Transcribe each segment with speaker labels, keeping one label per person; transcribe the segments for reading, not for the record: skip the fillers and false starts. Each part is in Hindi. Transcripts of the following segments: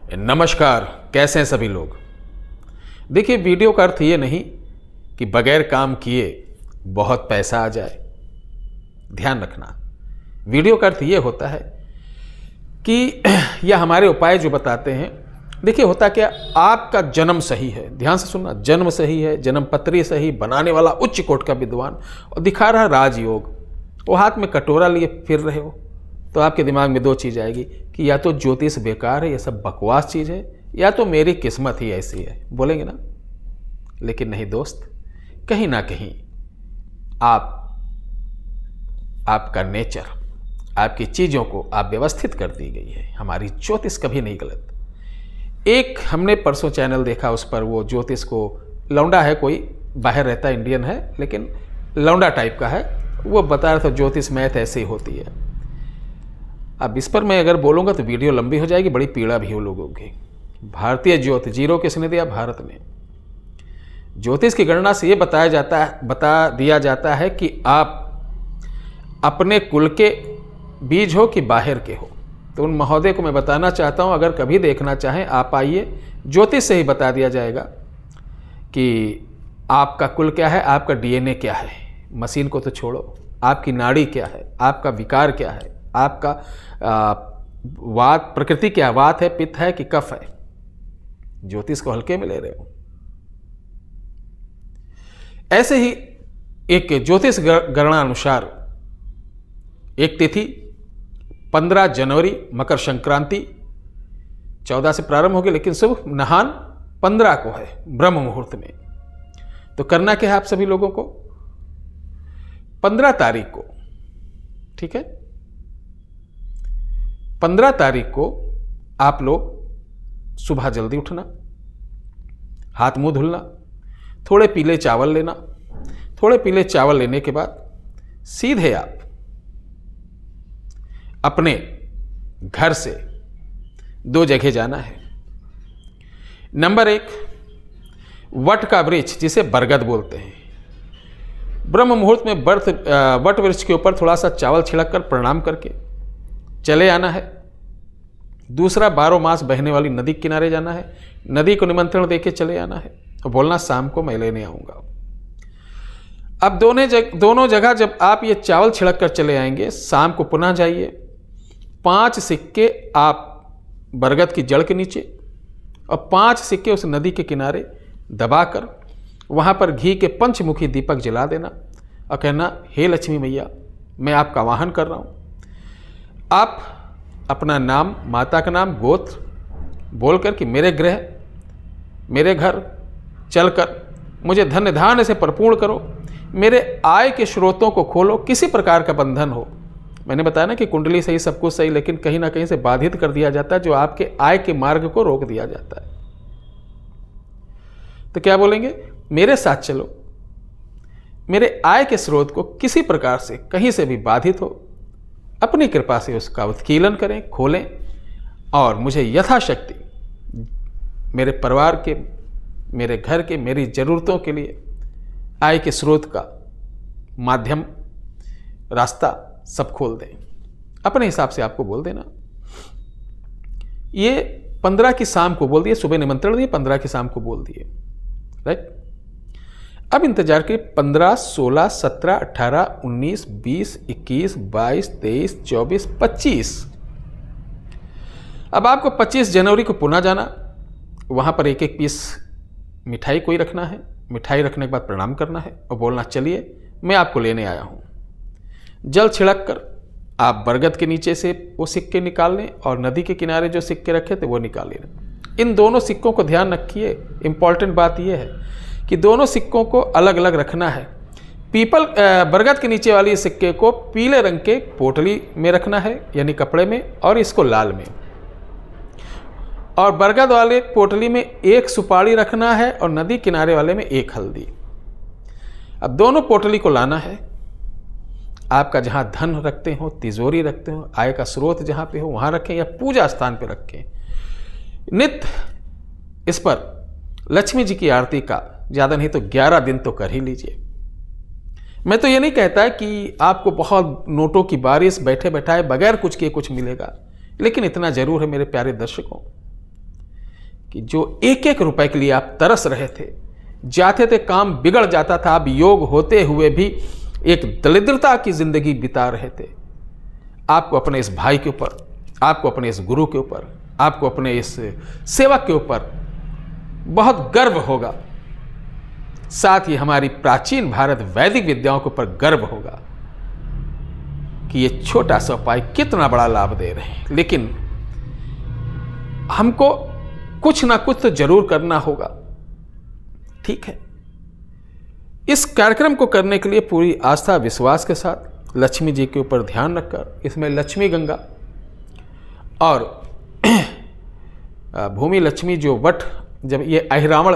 Speaker 1: नमस्कार, कैसे हैं सभी लोग। देखिए, वीडियो का अर्थ ये नहीं कि बगैर काम किए बहुत पैसा आ जाए। ध्यान रखना, वीडियो का अर्थ ये होता है कि यह हमारे उपाय जो बताते हैं। देखिए, होता क्या, आपका जन्म सही है, ध्यान से सुनना, जन्म सही है, जन्म पत्री सही, बनाने वाला उच्च कोटि का विद्वान और दिखा रहा राजयोग, वो हाथ में कटोरा लिए फिर रहे हो, तो आपके दिमाग में दो चीज़ आएगी कि या तो ज्योतिष बेकार है, ये सब बकवास चीज़ है, या तो मेरी किस्मत ही ऐसी है, बोलेंगे ना। लेकिन नहीं दोस्त, कहीं ना कहीं आपका नेचर, आपकी चीज़ों को आप व्यवस्थित कर दी गई है। हमारी ज्योतिष कभी नहीं गलत। एक हमने परसों चैनल देखा, उस पर वो ज्योतिष को, लौंडा है कोई, बाहर रहता है, इंडियन है लेकिन लौंडा टाइप का है, वो बता रहा था ज्योतिष मैथ ऐसे ही होती है। अब इस पर मैं अगर बोलूँगा तो वीडियो लंबी हो जाएगी, बड़ी पीड़ा भी हो लोगों की। भारतीय ज्योतिष जीरो किसने दिया? भारत ने। ज्योतिष की गणना से ये बता दिया जाता है कि आप अपने कुल के बीज हो कि बाहर के हो। तो उन महोदय को मैं बताना चाहता हूँ, अगर कभी देखना चाहें आप आइए, ज्योतिष से ही बता दिया जाएगा कि आपका कुल क्या है, आपका डीएनए क्या है। मशीन को तो छोड़ो, आपकी नाड़ी क्या है, आपका विकार क्या है, आपका वात प्रकृति क्या, वात है, पित्त है कि कफ है। ज्योतिष को हल्के में ले रहे हो। ऐसे ही एक ज्योतिष गणना अनुसार एक तिथि 15 जनवरी मकर संक्रांति 14 से प्रारंभ होगी, लेकिन शुभ नहान 15 को है, ब्रह्म मुहूर्त में। तो करना क्या है आप सभी लोगों को? 15 तारीख को, ठीक है, 15 तारीख को आप लोग सुबह जल्दी उठना, हाथ मुंह धुलना, थोड़े पीले चावल लेना। थोड़े पीले चावल लेने के बाद सीधे आप अपने घर से 2 जगह जाना है। नंबर 1, वट का वृक्ष, जिसे बरगद बोलते हैं। ब्रह्म मुहूर्त में वट वृक्ष के ऊपर थोड़ा सा चावल छिड़क कर प्रणाम करके चले आना है। दूसरा, 12 मास बहने वाली नदी के किनारे जाना है, नदी को निमंत्रण देके चले आना है और बोलना शाम को मैं लेने आऊंगा। अब दोनों जगह जब आप ये चावल छिड़क कर चले आएंगे, शाम को पुनः जाइए, 5 सिक्के आप बरगद की जड़ के नीचे और 5 सिक्के उस नदी के किनारे दबाकर वहां पर घी के पंचमुखी दीपक जला देना और कहना, हे लक्ष्मी मैया, मैं आपका वाहन कर रहा हूं। आप अपना नाम, माता का नाम, गोत्र बोलकर कि मेरे गृह, मेरे घर चलकर मुझे धन्य धान्य से परिपूर्ण करो, मेरे आय के स्रोतों को खोलो। किसी प्रकार का बंधन हो, मैंने बताया ना कि कुंडली सही, सब कुछ सही, लेकिन कहीं ना कहीं से बाधित कर दिया जाता है, जो आपके आय के मार्ग को रोक दिया जाता है। तो क्या बोलेंगे? मेरे साथ चलो, मेरे आय के स्रोत को किसी प्रकार से कहीं से भी बाधित हो, अपनी कृपा से उसका उत्कीलन करें, खोलें और मुझे यथाशक्ति मेरे परिवार के, मेरे घर के, मेरी ज़रूरतों के लिए आय के स्रोत का माध्यम, रास्ता सब खोल दें। अपने हिसाब से आपको बोल देना। ये 15 की शाम को बोल दिए, सुबह निमंत्रण दिए, 15 की शाम को बोल दिए, राइट। अब इंतजार के 15, 16, 17, 18, 19, 20, 21, 22, 23, 24, 25। अब आपको 25 जनवरी को पुनः जाना, वहां पर एक एक पीस मिठाई कोई रखना है। मिठाई रखने के बाद प्रणाम करना है और बोलना, चलिए मैं आपको लेने आया हूं। जल छिड़क कर आप बरगद के नीचे से वो सिक्के निकाल लें और नदी के किनारे जो सिक्के रखे थे वो निकाल लें। इन दोनों सिक्कों को ध्यान रखिए, इंपॉर्टेंट बात यह है कि दोनों सिक्कों को अलग अलग रखना है। बरगद के नीचे वाली सिक्के को पीले रंग के पोटली में रखना है, यानी कपड़े में, और इसको लाल में। और बरगद वाले पोटली में 1 सुपारी रखना है और नदी किनारे वाले में 1 हल्दी। अब दोनों पोटली को लाना है। आपका जहां धन रखते हो, तिजोरी रखते हो, आय का स्रोत जहां पे हो वहां रखें या पूजा स्थान पे रखें। नित्य इस पर लक्ष्मी जी की आरती का ज़्यादा नहीं तो 11 दिन तो कर ही लीजिए। मैं तो ये नहीं कहता कि आपको बहुत नोटों की बारिश बैठे बैठाए बगैर कुछ किए कुछ मिलेगा, लेकिन इतना जरूर है मेरे प्यारे दर्शकों, कि जो एक एक रुपए के लिए आप तरस रहे थे, जाते थे काम बिगड़ जाता था, आप योग होते हुए भी एक दरिद्रता की जिंदगी बिता रहे थे। आपको अपने इस भाई के ऊपर, आपको अपने इस गुरु के ऊपर, आपको अपने इस सेवक के ऊपर बहुत गर्व होगा। साथ ही हमारी प्राचीन भारत वैदिक विद्याओं के ऊपर गर्व होगा कि ये छोटा सा उपाय कितना बड़ा लाभ दे रहे हैं। लेकिन हमको कुछ ना कुछ तो जरूर करना होगा, ठीक है। इस कार्यक्रम को करने के लिए पूरी आस्था विश्वास के साथ लक्ष्मी जी के ऊपर ध्यान रखकर इसमें लक्ष्मी गंगा और भूमि लक्ष्मी जो वट, जब ये अहिरावण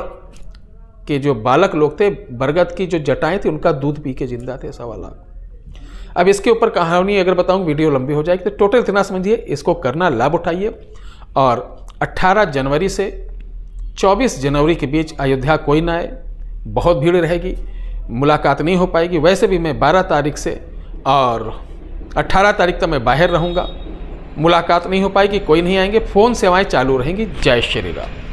Speaker 1: के जो बालक लोग थे, बरगद की जो जटाएं थी, उनका दूध पी के जिंदा थे 1.25 लाख। अब इसके ऊपर कहानी अगर बताऊं वीडियो लंबी हो जाएगी, तो टोटल इतना समझिए, इसको करना, लाभ उठाइए। और 18 जनवरी से 24 जनवरी के बीच अयोध्या कोई ना आए, बहुत भीड़ रहेगी, मुलाकात नहीं हो पाएगी। वैसे भी मैं 12 तारीख से और 18 तारीख तक मैं बाहर रहूँगा, मुलाकात नहीं हो पाएगी, कोई नहीं आएंगे, फ़ोन सेवाएं चालू रहेंगी। जय श्री राम।